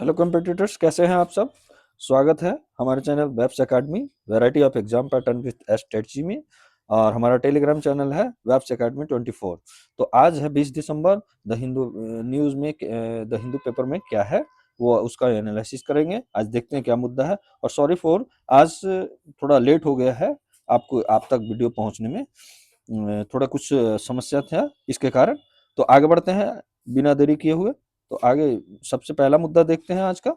Hello competitors, कैसे हैं आप सब। स्वागत है हमारे channel webs academy variety of exam pattern with strategy में। और हमारा टेलीग्राम चैनल है वेब्स एकेडमी 24। तो आज है 20 दिसंबर। द हिंदू न्यूज़ में द हिंदू पेपर में क्या है वो उसका एनालिसिस करेंगे। आज देखते हैं क्या मुद्दा है। और सॉरी फॉर आज थोड़ा लेट हो गया है आपको आप तक वीडियो पहुंचने में। थोड़ा कुछ समस्या था इसके कारण। तो आगे बढ़ते हैं बिना देरी किए हुए। तो आगे सबसे पहला मुद्दा देखते हैं आज का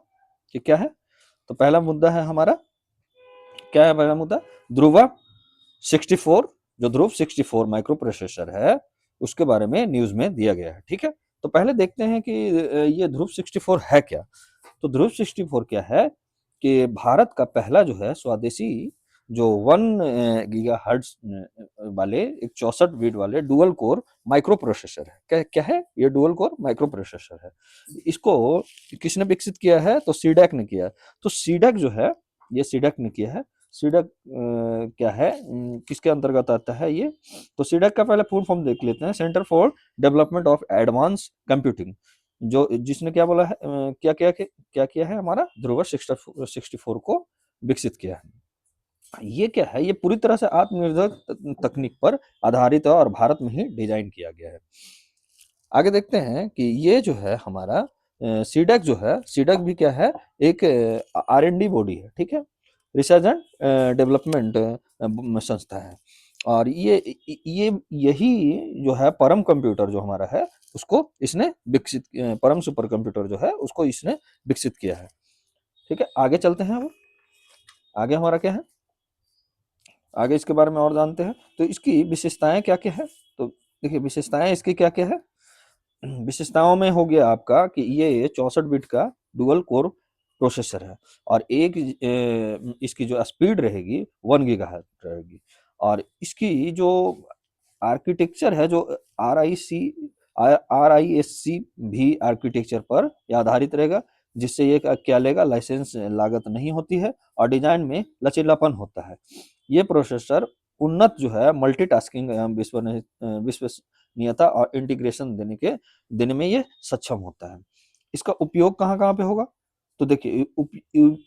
कि क्या है। तो पहला मुद्दा है हमारा, क्या है पहला मुद्दा? ध्रुवा 64, जो ध्रुव 64 माइक्रो प्रोसेसर है उसके बारे में न्यूज में दिया गया है। ठीक है, तो पहले देखते हैं कि ये ध्रुव 64 है क्या। तो ध्रुव 64 क्या है कि भारत का पहला जो है स्वदेशी जो 1 गीगाहर्ट्ज वाले एक 64 बिट वाले डुअल कोर माइक्रो प्रोसेसर है। क्या क्या है ये? डुअल कोर माइक्रो प्रोसेसर है। इसको किसने विकसित किया है? तो सीडैक ने किया है। तो सीडैक जो है ये सीडैक ने किया है। सीडैक क्या है, किसके अंतर्गत आता है ये? तो सीडैक का पहले फुल फॉर्म देख लेते हैं। Centre for development of advance computing. जो जिसने क्या बोला है, क्या किया है? हमारा ध्रुव 64 को विकसित किया है। ये क्या है? ये पूरी तरह से आत्मनिर्भर तकनीक पर आधारित है और भारत में ही डिजाइन किया गया है। आगे देखते हैं कि ये जो है हमारा सीडैक जो है, सीडैक भी क्या है? एक R&D बॉडी है। ठीक है, रिसर्च एंड डेवलपमेंट संस्था है। और ये यही जो है परम कंप्यूटर जो हमारा है उसको इसने विकसित परम सुपर कंप्यूटर जो है उसको इसने विकसित किया है। ठीक है, आगे चलते हैं। अब आगे हमारा क्या है, आगे इसके बारे में और जानते हैं। तो इसकी विशेषताएं क्या क्या है? तो देखिए विशेषताएं इसकी क्या क्या है। विशेषताओं में हो गया आपका कि ये 64 बिट का डुअल कोर प्रोसेसर है। और एक इसकी जो स्पीड रहेगी 1 गीगाहर्ट्ज रहेगी। और इसकी जो आर्किटेक्चर है, जो RISC भी आर्किटेक्चर पर ये आधारित रहेगा, जिससे ये क्या लेगा? लाइसेंस लागत नहीं होती है और डिजाइन में लचीलापन होता है। ये प्रोसेसर उन्नत जो है मल्टीटास्किंग विश्वसनीयता और इंटीग्रेशन देने में ये सक्षम होता है। इसका उपयोग कहाँ कहाँ पे होगा? तो देखिए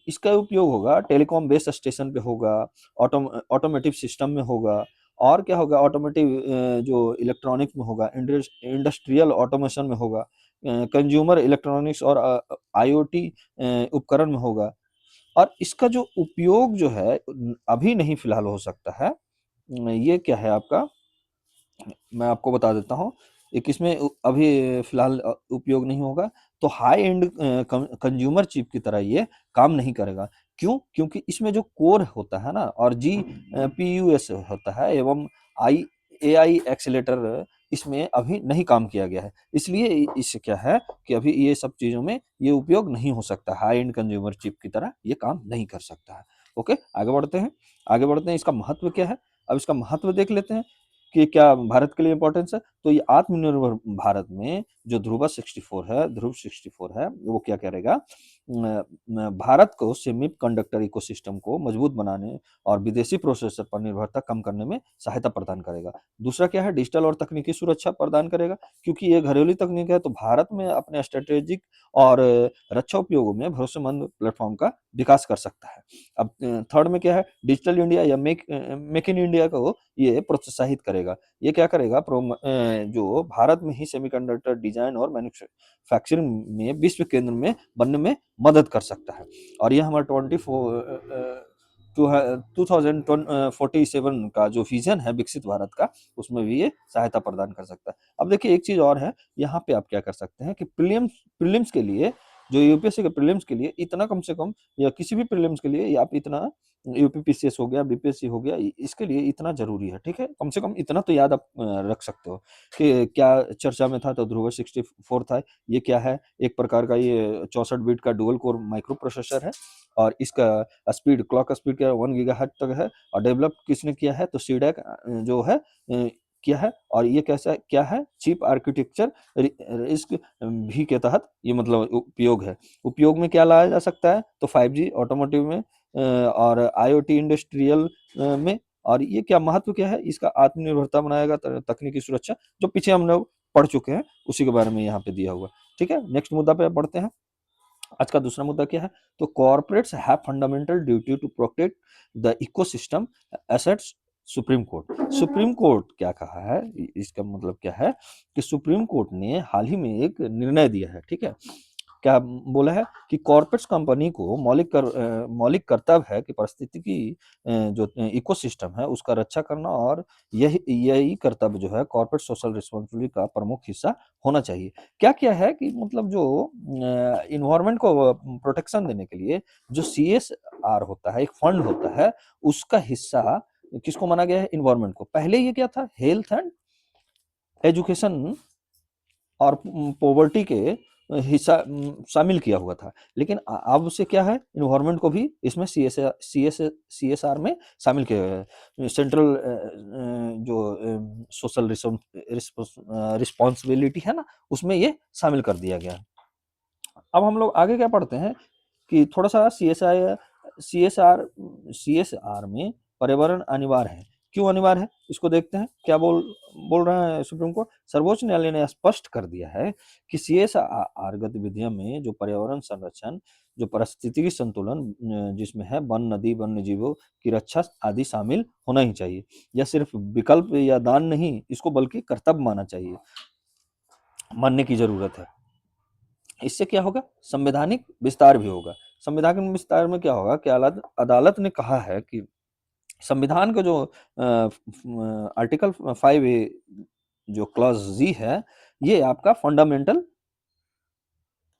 इसका उपयोग होगा टेलीकॉम बेस स्टेशन पे होगा, ऑटोमेटिव सिस्टम में होगा, और क्या होगा? ऑटोमेटिव जो इलेक्ट्रॉनिक में होगा, इंडस्ट्रियल ऑटोमेशन में होगा, कंज्यूमर इलेक्ट्रॉनिक्स और IoT उपकरण में होगा। और इसका जो उपयोग जो है अभी नहीं फिलहाल हो सकता है। ये क्या है आपका, मैं आपको बता देता हूँ। ये किसमें अभी फिलहाल उपयोग नहीं होगा? तो हाई एंड कंज्यूमर चिप की तरह ये काम नहीं करेगा। क्यों? क्योंकि इसमें जो कोर होता है ना, और GPUs होता है, एवं आई AI एक्सीलेटर इसमें अभी नहीं काम किया गया है। इसलिए इससे क्या है कि अभी ये सब चीजों में ये उपयोग नहीं हो सकता। हाई एंड कंज्यूमर चिप की तरह ये काम नहीं कर सकता है। ओके, आगे बढ़ते हैं। आगे बढ़ते हैं, इसका महत्व क्या है? अब इसका महत्व देख लेते हैं कि क्या भारत के लिए इंपॉर्टेंस है। तो ये आत्मनिर्भर भारत में जो ध्रुव 64 है वो क्या करेगा? भारत को सेमीकंडक्टर इकोसिस्टम को मजबूत बनाने और विदेशी प्रोसेसर पर निर्भरता कम करने में सहायता प्रदान करेगा। दूसरा क्या है? डिजिटल और तकनीकी सुरक्षा प्रदान करेगा, क्योंकि ये घरेलू तकनीक है तो भारत में अपने स्ट्रेटेजिक और रक्षा उपयोगों में भरोसेमंद प्लेटफॉर्म का विकास कर सकता है। अब थर्ड में क्या है? डिजिटल इंडिया या मेक इन इंडिया को ये प्रोत्साहित करेगा। ये क्या करेगा? जो भारत में ही सेमीकंडक्टर डिजाइन और मैन्युफैक्चरिंग में विश्व केंद्र में बनने में मदद कर सकता है। और ये हमारा 2047 का जो विजन है विकसित भारत का, उसमें भी ये सहायता प्रदान कर सकता है। अब देखिए एक चीज और है, यहाँ पे आप क्या कर सकते हैं कि प्रीलिम्स के लिए, जो यूपीएससी के प्रीलिम्स के लिए इतना कम से कम, या किसी भी प्रीलिम्स के लिए आप इतना, यूपीपीसीएस हो गया, बीपीएससी हो गया, इसके लिए इतना जरूरी है। ठीक है, कम से कम इतना तो याद आप रख सकते हो कि क्या चर्चा में था। तो ध्रुव 64 था। ये क्या है? एक प्रकार का ये 64 बिट का डुअल कोर माइक्रो प्रोसेसर है। और इसका स्पीड, क्लॉक स्पीड क्या 1 गीगाहर्ट्ज तक है। और डेवलप किसने किया है? तो सीडैक जो है किया है। और ये कैसा क्या है? चिप आर्किटेक्चर रिस्क भी के तहत ये मतलब उपयोग है। उपयोग में क्या लाया जा सकता है? तो 5G ऑटोमोटिव में, और IoT इंडस्ट्रियल में। और ये क्या महत्व क्या है इसका? आत्मनिर्भरता बनाएगा, तकनीकी सुरक्षा, जो पीछे हम लोग पढ़ चुके हैं उसी के बारे में यहाँ पे दिया हुआ। ठीक है, नेक्स्ट मुद्दा पे बढ़ते हैं। आज का दूसरा मुद्दा क्या है? तो corporates have fundamental duty to protect the ecosystem assets. Supreme court क्या कहा है, इसका मतलब क्या है कि सुप्रीम कोर्ट ने हाल ही में एक निर्णय दिया है, ठीक है। क्या बोला है कि कॉर्पोरेट्स कंपनी को मौलिक कर्तव्य है कि पारिस्थितिकी जो इकोसिस्टम है उसका रक्षा करना, और यही यही कर्तव्य जो है कॉर्पोरेट सोशल रिस्पॉन्सिबिलिटी का प्रमुख हिस्सा होना चाहिए। क्या क्या है कि मतलब जो इन्वायरमेंट को प्रोटेक्शन देने के लिए जो CSR होता है, एक फंड होता है, उसका हिस्सा किसको माना गया है? इन्वायरमेंट को। पहले ये क्या था? हेल्थ एंड एजुकेशन और पॉवर्टी के हिस्सा शामिल किया हुआ था, लेकिन अब से क्या है, इन्वायरमेंट को भी इसमें CSR में शामिल किया गया है। सेंट्रल जो सोशल रिस्पॉन्सिबिलिटी है ना, उसमें ये शामिल कर दिया गया है। अब हम लोग आगे क्या पढ़ते हैं कि थोड़ा सा CSR में पर्यावरण अनिवार्य है। क्यों अनिवार्य है, इसको देखते हैं। क्या बोल बोल रहा है सुप्रीम कोर्ट? सर्वोच्च न्यायालय ने स्पष्ट कर दिया है कि CSR गतिविधियों में जो पर्यावरण संरक्षण, जो पारिस्थितिकी संतुलन जिसमें है वन, नदी, वन्य जीवों की रक्षा आदि शामिल होना ही चाहिए। यह सिर्फ विकल्प या दान नहीं, इसको बल्कि कर्तव्य मानना चाहिए, मानने की जरूरत है। इससे क्या होगा? संवैधानिक विस्तार भी होगा। संवैधानिक विस्तार में क्या होगा कि अदालत ने कहा है कि संविधान का जो आर्टिकल 5A जो क्लॉज जी है, ये आपका फंडामेंटल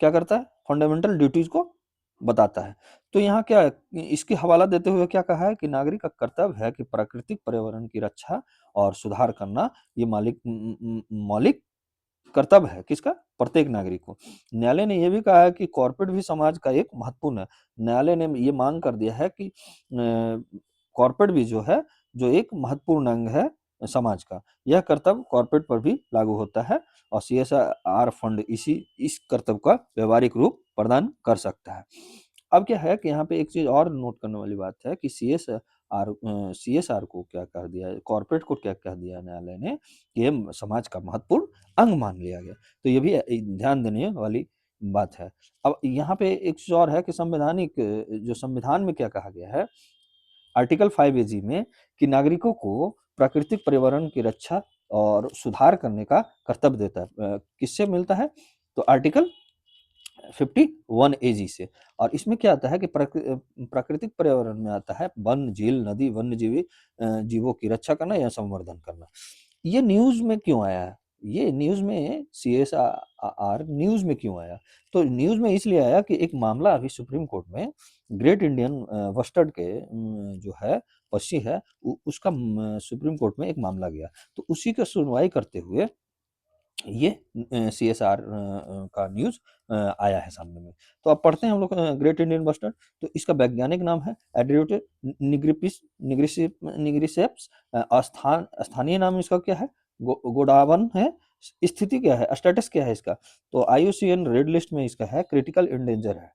क्या करता है? फंडामेंटल ड्यूटीज को बताता है। तो यहाँ क्या है, इसकी हवाला देते हुए क्या कहा है कि नागरिक का कर्तव्य है कि प्राकृतिक पर्यावरण की रक्षा और सुधार करना, ये मौलिक कर्तव्य है किसका? प्रत्येक नागरिक को। न्यायालय ने यह भी कहा है कि कॉर्पोरेट भी समाज का एक महत्वपूर्ण है। न्यायालय ने ये मांग कर दिया है कि कॉर्पोरेट भी जो है, जो एक महत्वपूर्ण अंग है समाज का, यह कर्तव्य कॉर्पोरेट पर भी लागू होता है, और CSR फंड इस कर्तव्य का व्यवहारिक रूप प्रदान कर सकता है। अब क्या है कि यहाँ पे एक चीज और नोट करने वाली बात है कि CSR को क्या कह दिया है, कॉर्पोरेट को क्या कह दिया न्यायालय ने कि ये समाज का महत्वपूर्ण अंग मान लिया गया। तो ये भी ध्यान देने वाली बात है। अब यहाँ पे एक चीज और है कि जो संविधान में क्या कहा गया है, आर्टिकल 5AG में, कि नागरिकों को प्राकृतिक पर्यावरण की रक्षा और सुधार करने का कर्तव्य देता है। किससे मिलता है? तो आर्टिकल 51AG से। और इसमें क्या आता है कि प्राकृतिक पर्यावरण में आता है वन, झील, नदी, वन्य जीवों की रक्षा करना या संवर्धन करना। ये न्यूज में क्यों आया है? ये न्यूज में CSR न्यूज में क्यों आया? तो न्यूज में इसलिए आया कि एक मामला अभी सुप्रीम कोर्ट में ग्रेट इंडियन बस्टर्ड के जो है पक्षी है, उसका सुप्रीम कोर्ट में एक मामला गया, तो उसी का सुनवाई करते हुए ये CSR का न्यूज आया है सामने में। तो अब पढ़ते हैं हम लोग ग्रेट इंडियन बस्टर्ड। तो इसका वैज्ञानिक नाम है एड्रियोटे निग्रिसेप्स। स्थानीय नाम इसका क्या है? गोडावन है। स्थिति क्या है, स्टेटस क्या है इसका? तो IUCN रेड लिस्ट में इसका है क्रिटिकल इंडेंजर है,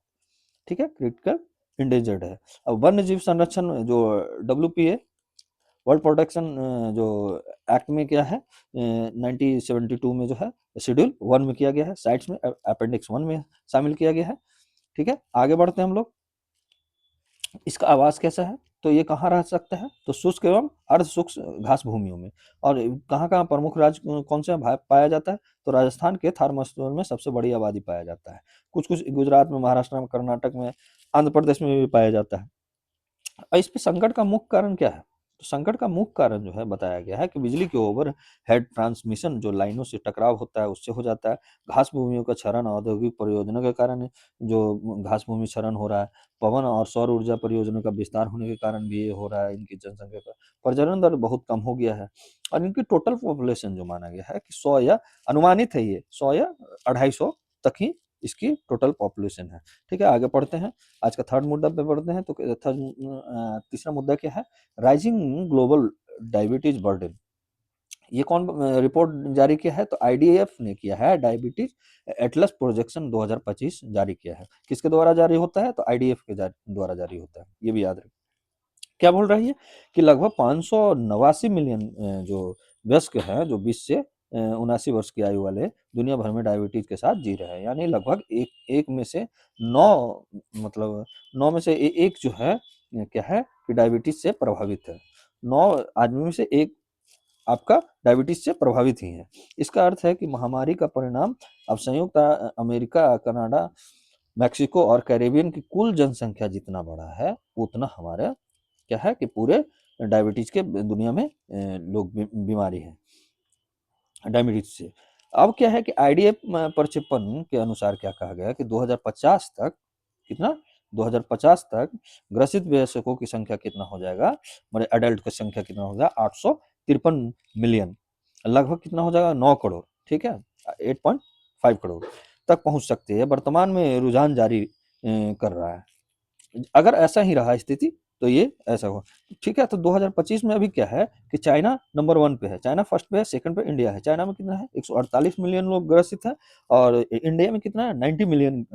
ठीक है, क्रिटिकल इंडेंजर्ड है। अब वन्य जीव संरक्षण जो WPA वर्ल्ड प्रोटेक्शन जो एक्ट में क्या है, 1972 में जो है शेड्यूल 1 में किया गया है, साइट्स में अपेंडिक्स 1 में शामिल किया गया है, ठीक है। आगे बढ़ते हैं हम लोग। इसका आवास कैसा है? तो ये कहाँ रह सकता है? तो शुष्क एवं अर्ध शुष्क घास भूमियों में। और कहाँ कहाँ प्रमुख राज्य कौन से पाया जाता है? तो राजस्थान के थार मरुस्थल में सबसे बड़ी आबादी पाया जाता है। कुछ कुछ गुजरात में, महाराष्ट्र में, कर्नाटक में, आंध्र प्रदेश में भी पाया जाता है। और इस पे संकट का मुख्य कारण क्या है? तो संकट का मुख्य कारण जो है बताया गया है कि बिजली के ओवर हेड ट्रांसमिशन जो लाइनों से टकराव होता है, उससे हो जाता है। घास भूमियों का क्षरण औद्योगिक परियोजना के कारण जो घास भूमि क्षरण हो रहा है। पवन और सौर ऊर्जा परियोजना का विस्तार होने के कारण भी ये हो रहा है। इनकी जनसंख्या का प्रजनन दर बहुत कम हो गया है, और इनकी टोटल पॉपुलेशन जो माना गया है कि 100 या अनुमानित है, ये 100 या 250 तक ही इसकी टोटल पॉपुलेशन है, ठीक है। आगे पढ़ते हैं, आज का थर्ड मुद्दा पे पढ़ते हैं। तो तीसरा मुद्दा क्या है? Rising global diabetes burden. ये कौन रिपोर्ट जारी किया है? तो IDF ने किया है, डायबिटीज एटलस प्रोजेक्शन 2025 जारी किया है। किसके द्वारा जारी होता है? तो IDF के द्वारा जारी होता है, ये भी याद रखें। क्या बोल रही है कि लगभग 589 मिलियन जो वयस्क हैं जो 20 से 79 वर्ष की आयु वाले दुनिया भर में डायबिटीज के साथ जी रहे हैं। यानी लगभग एक में से 9, मतलब 9 में से एक जो है क्या है कि डायबिटीज से प्रभावित है। 9 आदमी में से एक आपका डायबिटीज से प्रभावित ही है। इसका अर्थ है कि महामारी का परिणाम अब संयुक्त अमेरिका, कनाडा, मेक्सिको और कैरेबियन की कुल जनसंख्या जितना बड़ा है, उतना हमारे क्या है कि पूरे डायबिटीज के दुनिया में लोग बीमारी है डायबिटीज से। अब क्या है कि आईडीएफ प्रक्षेपण के अनुसार क्या कहा गया कि 2050 तक कितना 2050 तक ग्रसित वयस्कों की संख्या कितना हो जाएगा, हमारे अडल्ट की संख्या कितना हो जाएगा 853 मिलियन, लगभग कितना हो जाएगा 9 करोड़, ठीक है 8.5 करोड़ तक पहुंच सकती है। वर्तमान में रुझान जारी कर रहा है। अगर ऐसा ही रहा स्थिति तो ये ऐसा हो, ठीक है। तो 2025 में अभी क्या है कि चाइना नंबर 1 पे है, चाइना फर्स्ट पे है, सेकंड पे इंडिया है। चाइना में कितना है 148 मिलियन लोग ग्रसित है और इंडिया में कितना है 90 मिलियन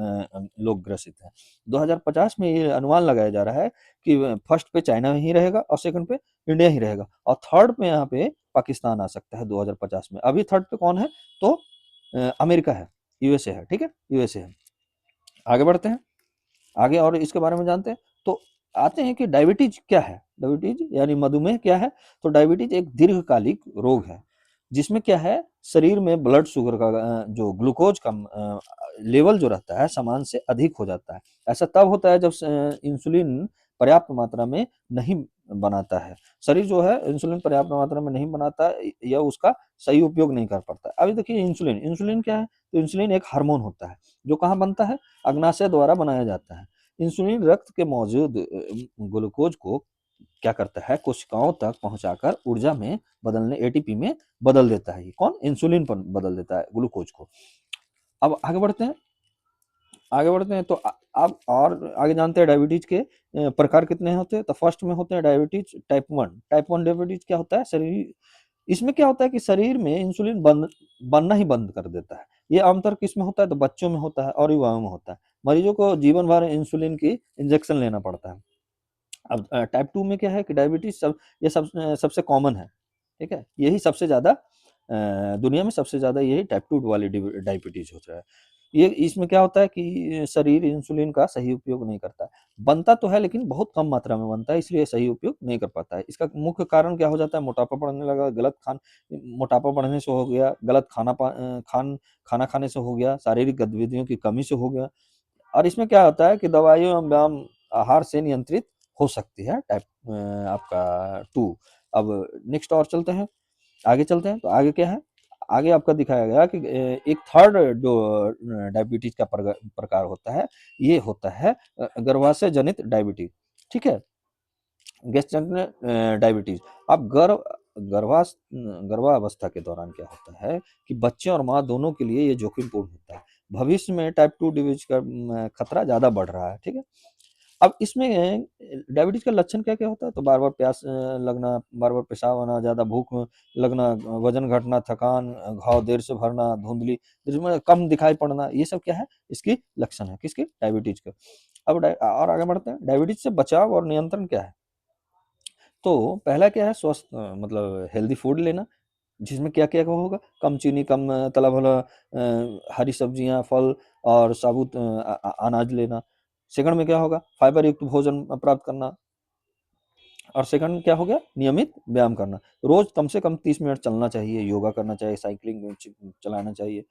लोग ग्रसित है। 2050 में ये अनुमान लगाया जा रहा है कि फर्स्ट पे चाइना ही रहेगा और सेकंड पे इंडिया ही रहेगा और थर्ड पे यहाँ पे पाकिस्तान आ सकता है 2050 में। अभी थर्ड पे कौन है तो अमेरिका है, यूएसए है, ठीक है यूएसए है। आगे बढ़ते हैं, आगे और इसके बारे में जानते हैं। तो आते हैं कि डायबिटीज क्या है। डायबिटीज यानी मधुमेह क्या है। तो डायबिटीज एक दीर्घकालिक रोग है जिसमें क्या है शरीर में ब्लड शुगर का जो ग्लूकोज का लेवल जो रहता है सामान्य से अधिक हो जाता है। ऐसा तब होता है जब इंसुलिन पर्याप्त मात्रा में नहीं बनाता है। शरीर जो है इंसुलिन पर्याप्त मात्रा में नहीं बनाता या उसका सही उपयोग नहीं कर पाता। अभी देखिए इंसुलिन, इंसुलिन क्या है तो इंसुलिन एक हार्मोन होता है जो कहाँ बनता है, अग्नाशय द्वारा बनाया जाता है। इंसुलिन रक्त के मौजूद ग्लूकोज को क्या करता है कोशिकाओं तक पहुंचाकर ऊर्जा में बदलने एटीपी में बदल देता है। ये कौन इंसुलिन पर बदल देता है ग्लूकोज को। अब आगे बढ़ते हैं, आगे बढ़ते हैं तो आप और आगे जानते हैं डायबिटीज के प्रकार कितने होते हैं। तो फर्स्ट में होते हैं डायबिटीज टाइप 1 डायबिटीज क्या होता है शरीर, इसमें क्या होता है कि शरीर में इंसुलिन बनना ही बंद कर देता है। ये आमतौर किस में होता है तो बच्चों में होता है और युवाओं में होता है। मरीजों को जीवन भर इंसुलिन की इंजेक्शन लेना पड़ता है। अब टाइप 2 में क्या है कि डायबिटीज ये सबसे कॉमन है, ठीक है यही सबसे ज्यादा दुनिया में सबसे ज्यादा यही टाइप 2 वाली डायबिटीज होता है। ये इसमें क्या होता है कि शरीर इंसुलिन का सही उपयोग नहीं करता है। बनता तो है लेकिन बहुत कम मात्रा में बनता है, इसलिए सही उपयोग नहीं कर पाता है। इसका मुख्य कारण क्या हो जाता है, मोटापा बढ़ने लगा, मोटापा बढ़ने से हो गया, गलत खाना खाने से हो गया, शारीरिक गतिविधियों की कमी से हो गया। और इसमें क्या होता है कि दवाइयों एवं व्यायाम आहार से नियंत्रित हो सकती है टाइप आपका 2। अब नेक्स्ट और चलते हैं, आगे चलते हैं। तो आगे क्या है, आगे आपका दिखाया गया कि एक थर्ड जो डायबिटीज का प्रकार होता है ये होता है गर्भाशय जनित डायबिटीज, ठीक है गैस्ट्रेंट डायबिटीज। अब गर्भावस्था के दौरान क्या होता है कि बच्चे और माँ दोनों के लिए ये जोखिमपूर्ण होता है। भविष्य में टाइप 2 डायबिटीज का खतरा ज्यादा बढ़ रहा है, ठीक है। अब इसमें डायबिटीज का लक्षण क्या क्या होता है तो बार बार प्यास लगना, बार बार पेशाब आना, ज्यादा भूख लगना, वजन घटना, थकान, घाव देर से भरना, धुंधली जिसमें कम दिखाई पड़ना, ये सब क्या है इसकी लक्षण है किसकी डायबिटीज का। अब और आगे बढ़ते हैं, डायबिटीज से बचाव और नियंत्रण क्या है। तो पहला क्या है स्वस्थ मतलब हेल्दी फूड लेना, जिसमें क्या क्या होगा कम चीनी, कम तला भला हरी सब्जियां, फल और साबुत अनाज लेना। सेकंड में क्या होगा फाइबर युक्त भोजन प्राप्त करना। और सेकंड क्या हो गया नियमित व्यायाम करना, रोज कम से कम 30 मिनट चलना चाहिए, योगा करना चाहिए, साइकिलिंग चलाना चाहिए।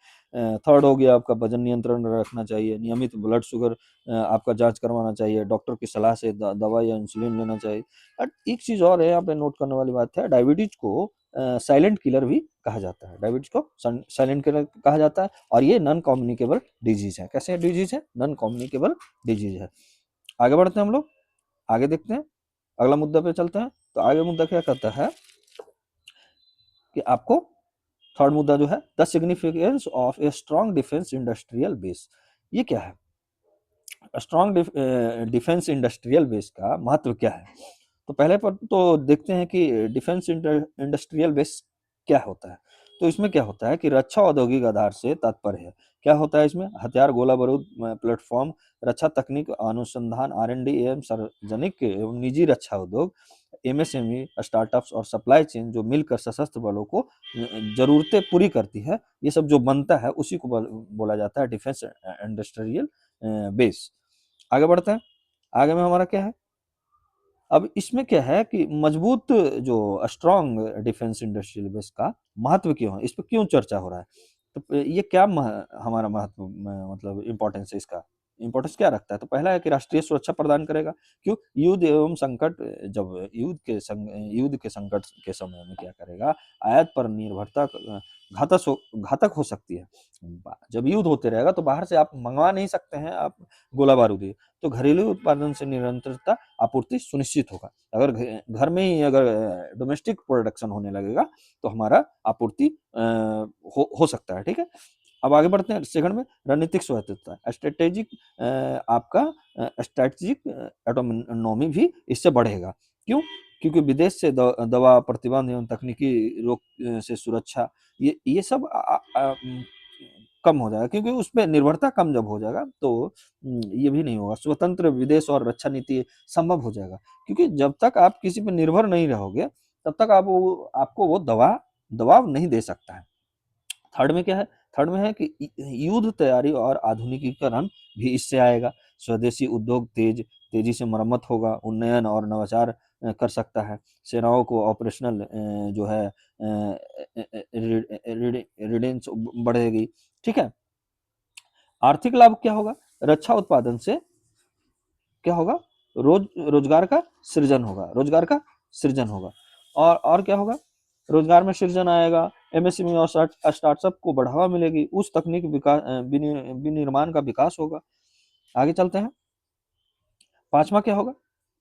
थर्ड हो गया आपका वजन नियंत्रण रखना चाहिए, नियमित ब्लड शुगर आपका जांच करवाना चाहिए, डॉक्टर की सलाह से दवा या इंसुलिन लेना चाहिए। और एक चीज और है यहाँ पे नोट करने वाली बात है, डायबिटीज को साइलेंट किलर भी कहा जाता है। डायबिटीज को साइलेंट किलर कहा जाता है और ये नॉन कम्युनिकेबल डिजीज है। कैसे डिजीज है, नॉन कम्युनिकेबल डिजीज है। आगे बढ़ते हैं हम लोग, आगे देखते हैं, अगला मुद्दा पे चलते हैं। तो आगे मुद्दा क्या कहता है कि आपको थर्ड मुद्दा जो है the significance of a strong defence industrial base. ये क्या है, स्ट्रॉन्ग डिफेंस इंडस्ट्रियल बेस का महत्व क्या है। तो पहले पर तो देखते हैं कि डिफेंस इंडस्ट्रियल बेस क्या होता है। तो इसमें क्या होता है कि रक्षा औद्योगिक आधार से तात्पर्य है, क्या होता है इसमें हथियार, गोला बारूद, प्लेटफॉर्म, रक्षा तकनीक, अनुसंधान, R&D एवं सार्वजनिक एवं निजी रक्षा उद्योग एमएसएमई, स्टार्टअप्स और सप्लाई चेन जो मिलकर सशस्त्र बलों को जरूरतें पूरी करती है, ये सब जो बनता है उसी को बोला जाता है डिफेंस इंडस्ट्रियल बेस। आगे बढ़ते हैं, आगे में हमारा क्या है, अब इसमें क्या है कि मजबूत जो स्ट्रॉन्ग डिफेंस इंडस्ट्रियल बेस का महत्व क्यों है, इस पर क्यों चर्चा हो रहा है, तो ये क्या हमारा महत्व मतलब इम्पोर्टेंस है, इसका इम्पोर्टेंस क्या रखता है, तो पहला है कि राष्ट्रीय सुरक्षा प्रदान करेगा। क्यों, युद्ध एवं संकट, जब युद्ध के संकट के समय में क्या करेगा, आयात पर निर्भरता घातक हो सकती है। जब युद्ध होते रहेगा तो बाहर से आप मंगवा नहीं सकते हैं आप गोला बारूद, तो घरेलू उत्पादन से निरंतरता आपूर्ति सुनिश्चित होगा। अगर घर में ही अगर डोमेस्टिक प्रोडक्शन होने लगेगा तो हमारा आपूर्ति हो सकता है। ठीक है, अब आगे बढ़ते हैं, सेकंड में रणनीतिक स्वायत्तता, स्ट्रेटेजिक आपका स्ट्रेटेजिक ऑटोनॉमी भी इससे बढ़ेगा। क्यों, क्योंकि विदेश से दवा प्रतिबंध एवं तकनीकी रोक से सुरक्षा, ये सब कम हो जाएगा, क्योंकि उस पर निर्भरता कम जब हो जाएगा तो ये भी नहीं होगा। स्वतंत्र विदेश और रक्षा नीति संभव हो जाएगा, क्योंकि जब तक आप किसी पर निर्भर नहीं रहोगे तब तक आपको वो दबाव नहीं दे सकता है। थर्ड में क्या है, थर्ड में है कि युद्ध तैयारी और आधुनिकीकरण भी इससे आएगा। स्वदेशी उद्योग तेजी से मरम्मत होगा, उन्नयन और नवाचार कर सकता है। सेनाओं को ऑपरेशनल जो है रिडेंस बढ़ेगी। ठीक है, आर्थिक लाभ क्या होगा, रक्षा उत्पादन से क्या होगा, रोजगार का सृजन होगा, रोजगार का सृजन होगा। और क्या होगा, रोजगार में सृजन आएगा, एमएसएमई और स्टार्टअप को बढ़ावा मिलेगी, उस तकनीक विकास विनिर्माण का विकास होगा। आगे चलते हैं, पांचवा क्या होगा,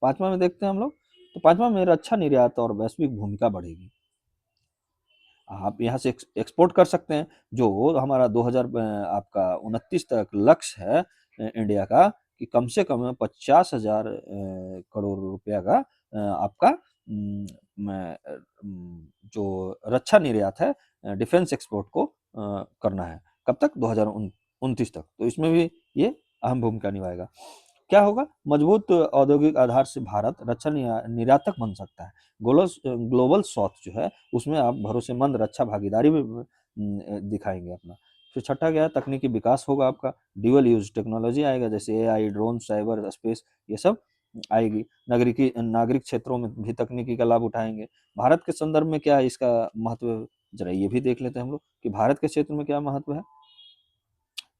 पांचवा में देखते हैं हम लोग, तो पांचवा में रक्षा निर्यात और वैश्विक भूमिका बढ़ेगी। आप यहाँ से एक्सपोर्ट कर सकते हैं, जो हमारा 2000 आपका 29 तक लक्ष्य है इंडिया का, कि कम से कम 50,000 करोड़ रुपया का आपका जो रक्षा निर्यात है, डिफेंस एक्सपोर्ट को करना है। कब तक, 2029 तक। तो इसमें भी ये अहम भूमिका निभाएगा। क्या होगा, मजबूत औद्योगिक आधार से भारत रक्षा निर्यातक बन सकता है। ग्लोबल साउथ जो है उसमें आप भरोसेमंद रक्षा भागीदारी भी दिखाएंगे अपना। फिर छठा क्या है, तकनीकी विकास होगा आपका, ड्यूअल यूज टेक्नोलॉजी आएगा, जैसे एआई, ड्रोन, साइबर स्पेस, ये सब आएगी। नागरिक क्षेत्रों में भी तकनीकी का लाभ उठाएंगे। भारत के संदर्भ में क्या है इसका महत्व, जरा ये भी देख लेते हैं हम लोग कि भारत के क्षेत्र में क्या महत्व है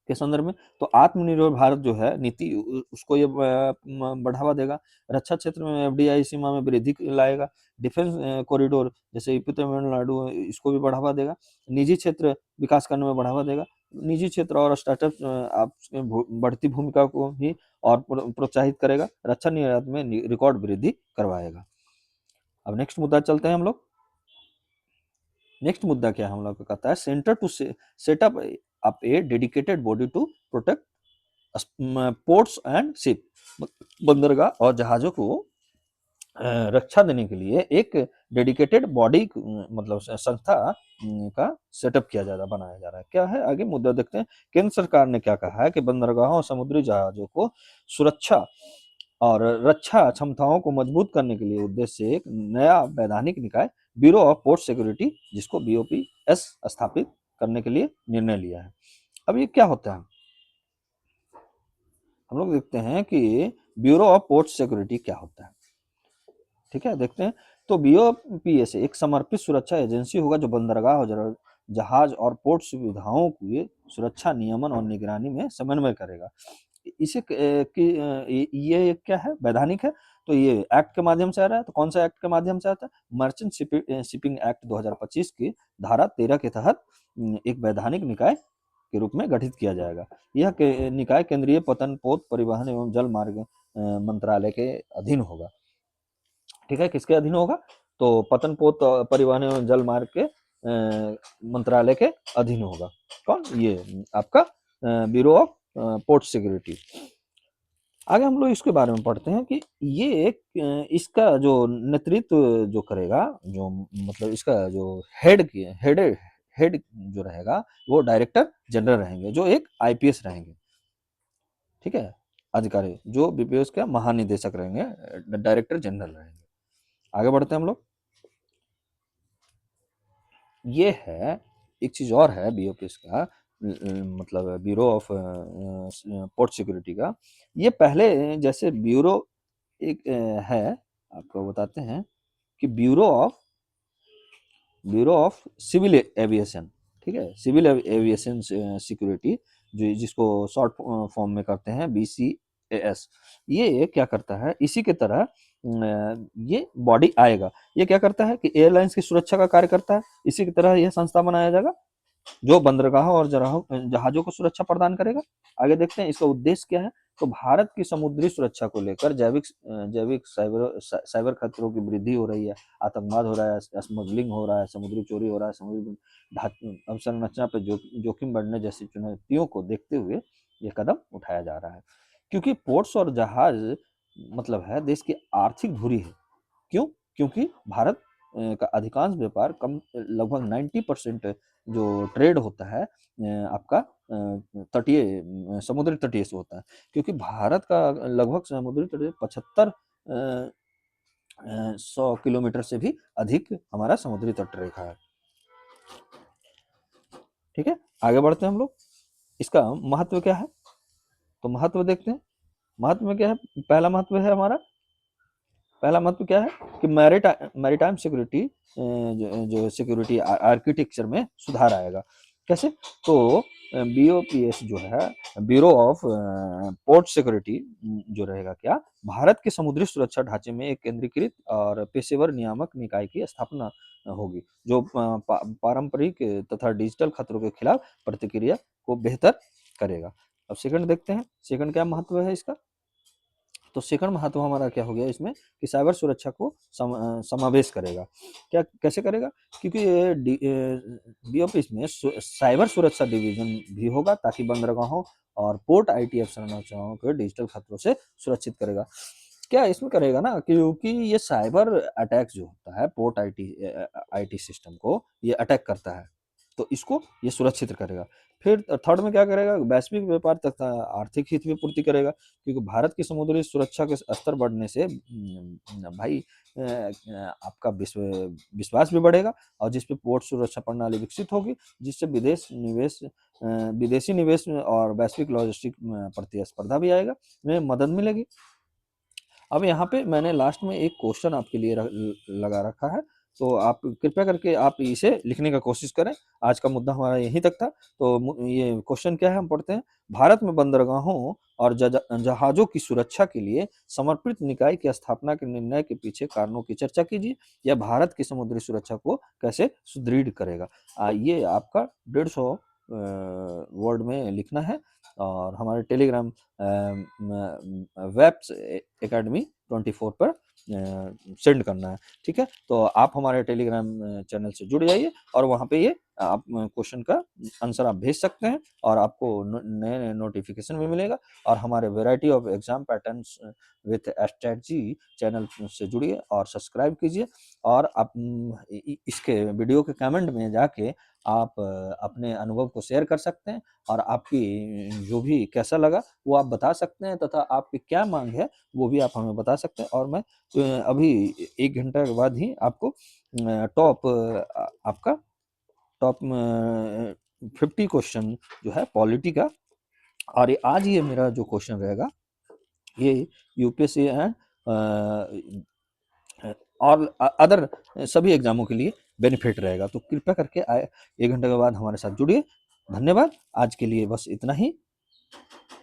के संदर्भ में। तो आत्मनिर्भर भारत जो है नीति उसको ये बढ़ावा देगा। रक्षा क्षेत्र में एफडीआई सीमा में वृद्धि लाएगा। डिफेंस कॉरिडोर जैसे यूपी तमिलनाडु, इसको भी बढ़ावा देगा। निजी क्षेत्र विकास करने में बढ़ावा देगा। निजी क्षेत्र और स्टार्टअप आप बढ़ती भूमिका को भी और प्रोत्साहित करेगा। रक्षा निर्यात में रिकॉर्ड वृद्धि करवाएगा। अब नेक्स्ट मुद्दा चलते हैं हम लोग। नेक्स्ट मुद्दा क्या हम लोग का कहता है, centre to set up up a dedicated body to protect ports and ship, बंदरगाह और जहाजों को रक्षा देने के लिए एक डेडिकेटेड बॉडी मतलब संस्था का सेटअप किया जा रहा, बनाया जा रहा है। क्या है, आगे मुद्दा देखते हैं। केंद्र सरकार ने क्या कहा है कि बंदरगाहों और समुद्री जहाजों को सुरक्षा और रक्षा क्षमताओं को मजबूत करने के लिए उद्देश्य से एक नया वैधानिक निकाय ब्यूरो ऑफ पोर्ट सिक्योरिटी, जिसको बीओपीएस, स्थापित करने के लिए निर्णय लिया है। अब ये क्या होता है, हम लोग देखते हैं कि ब्यूरो ऑफ पोर्ट सिक्योरिटी क्या होता है। ठीक है, देखते हैं। तो बीओपीएस एक समर्पित सुरक्षा एजेंसी होगा जो बंदरगाह और जहाज और पोर्ट सुविधाओं की सुरक्षा, नियमन और निगरानी में समन्वय करेगा। इसे ये क्या है, वैधानिक है, तो ये एक्ट के माध्यम से आ रहा है। तो कौन सा एक्ट के माध्यम से आता है, मर्चेंट शिपिंग एक्ट 2025 की धारा 13 के तहत एक वैधानिक निकाय के रूप में गठित किया जाएगा। यह निकाय केंद्रीय पतन पोत परिवहन एवं जल मार्ग मंत्रालय के अधीन होगा। ठीक है, किसके अधीन होगा, तो पतन पोत परिवहन एवं जल मार्ग के मंत्रालय के अधीन होगा। कौन, ये आपका ब्यूरो ऑफ पोर्ट सिक्योरिटी। आगे हम लोग इसके बारे में पढ़ते हैं कि ये एक इसका जो नेतृत्व जो करेगा, जो मतलब इसका जो हेड हेड जो रहेगा वो डायरेक्टर जनरल रहेंगे, जो एक आईपीएस रहेंगे। ठीक है, अधिकारी जो बीपीएस के महानिदेशक रहेंगे, डायरेक्टर जनरल रहेंगे। आगे बढ़ते हैं हम लोग। ये है एक चीज और है बीओपीएस का, मतलब ब्यूरो ऑफ पोर्ट सिक्योरिटी का। ये पहले जैसे ब्यूरो एक है, आपको बताते हैं कि ब्यूरो ऑफ सिविल एविएशन, ठीक है, सिविल एविएशन सिक्योरिटी, जो जिसको शॉर्ट फॉर्म में करते हैं BCAS। ये क्या करता है, इसी के तरह ये बॉडी आएगा। ये क्या करता है कि एयरलाइंस की सुरक्षा का कार्य करता है। इसी की तरह यह संस्था बनाया जाएगा जो बंदरगाहों और जहाजों को सुरक्षा प्रदान करेगा। आगे देखते हैं इसका उद्देश्य क्या है। तो भारत की समुद्री सुरक्षा को लेकर जैविक साइबर खतरों की वृद्धि हो रही है, आतंकवाद हो रहा है, स्मगलिंग हो रहा है, समुद्री चोरी हो रहा है, समुद्री अवसंरचना पर जोखिम बढ़ने जैसी चुनौतियों को देखते हुए ये कदम उठाया जा रहा है। क्योंकि पोर्ट्स और जहाज मतलब है देश की आर्थिक धुरी है। क्यों? क्योंकि भारत का अधिकांश व्यापार कम लगभग 90% जो ट्रेड होता है आपका समुद्री तटीय से होता है। क्योंकि भारत का लगभग समुद्री तटीय 75 100 किलोमीटर से भी अधिक हमारा समुद्री तट रेखा है। ठीक है, आगे बढ़ते हैं हम लोग। इसका महत्व क्या है, तो महत्व देखते हैं। महत्व में क्या है, पहला महत्व है हमारा, पहला महत्व क्या है कि मैरीटाइम सिक्योरिटी, जो सिक्योरिटी आर्किटेक्चर में सुधार आएगा। कैसे? तो बीओपीएस जो है, ब्यूरो ऑफ पोर्ट सिक्योरिटी, जो रहेगा क्या, भारत के समुद्री सुरक्षा ढांचे में एक केंद्रीकृत और पेशेवर नियामक निकाय की स्थापना होगी, जो पारंपरिक तथा डिजिटल खतरों के खिलाफ प्रतिक्रिया को बेहतर करेगा। अब सेकंड देखते हैं, सेकंड क्या महत्व है इसका। तो सेकंड महत्व हमारा क्या हो गया इसमें कि साइबर सुरक्षा को समावेश करेगा। क्या कैसे करेगा? क्योंकि ये बीओपीएस में साइबर सुरक्षा डिवीजन भी होगा, ताकि बंदरगाहों और पोर्ट आईटी अवसंरचनाओं को डिजिटल खतरों से सुरक्षित करेगा। क्या इसमें करेगा ना, क्योंकि ये साइबर अटैक जो होता है पोर्ट आईटी सिस्टम को ये अटैक करता है, तो इसको ये सुरक्षित करेगा। फिर थर्ड में क्या करेगा, वैश्विक व्यापार तथा आर्थिक हित में पूर्ति करेगा। क्योंकि भारत की समुद्री सुरक्षा के स्तर बढ़ने से भाई आपका विश्वास भी बढ़ेगा, और जिसपे पोर्ट सुरक्षा प्रणाली विकसित होगी, जिससे विदेशी निवेश और वैश्विक लॉजिस्टिक प्रतिस्पर्धा भी आएगा, में मदद मिलेगी। अब यहाँ पे मैंने लास्ट में एक क्वेश्चन आपके लिए लगा रखा है, तो आप कृपया करके आप इसे लिखने का कोशिश करें। आज का मुद्दा हमारा यहीं तक था। तो ये क्वेश्चन क्या है, हम पढ़ते हैं। भारत में बंदरगाहों और जहाजों की सुरक्षा के लिए समर्पित निकाय की स्थापना के निर्णय के पीछे कारणों की चर्चा कीजिए। यह भारत की समुद्री सुरक्षा को कैसे सुदृढ़ करेगा। ये आपका 150 वर्ड में लिखना है, और हमारे टेलीग्राम वेब्स एकेडमी 24 पर सेंड करना है। ठीक है, तो आप हमारे टेलीग्राम चैनल से जुड़ जाइए, और वहाँ पे ये आप क्वेश्चन का आंसर आप भेज सकते हैं, और आपको नए नए नोटिफिकेशन भी मिलेगा। और हमारे variety of exam patterns with strategy channel से जुड़िए और सब्सक्राइब कीजिए। और आप इसके वीडियो के कमेंट में जाके आप अपने अनुभव को शेयर कर सकते हैं, और आपकी जो भी कैसा लगा वो आप बता सकते हैं, तथा आपकी क्या मांग है वो भी आप हमें बता सकते हैं। और मैं अभी 1 घंटा के बाद ही आपको टॉप आपका टॉप 50 क्वेश्चन जो है पॉलिटी का, और ये आज ये मेरा जो क्वेश्चन रहेगा ये यूपीएससी एंड और अदर सभी एग्जामों के लिए बेनिफिट रहेगा। तो कृपया करके 1 घंटे के बाद हमारे साथ जुड़िए। धन्यवाद, आज के लिए बस इतना ही।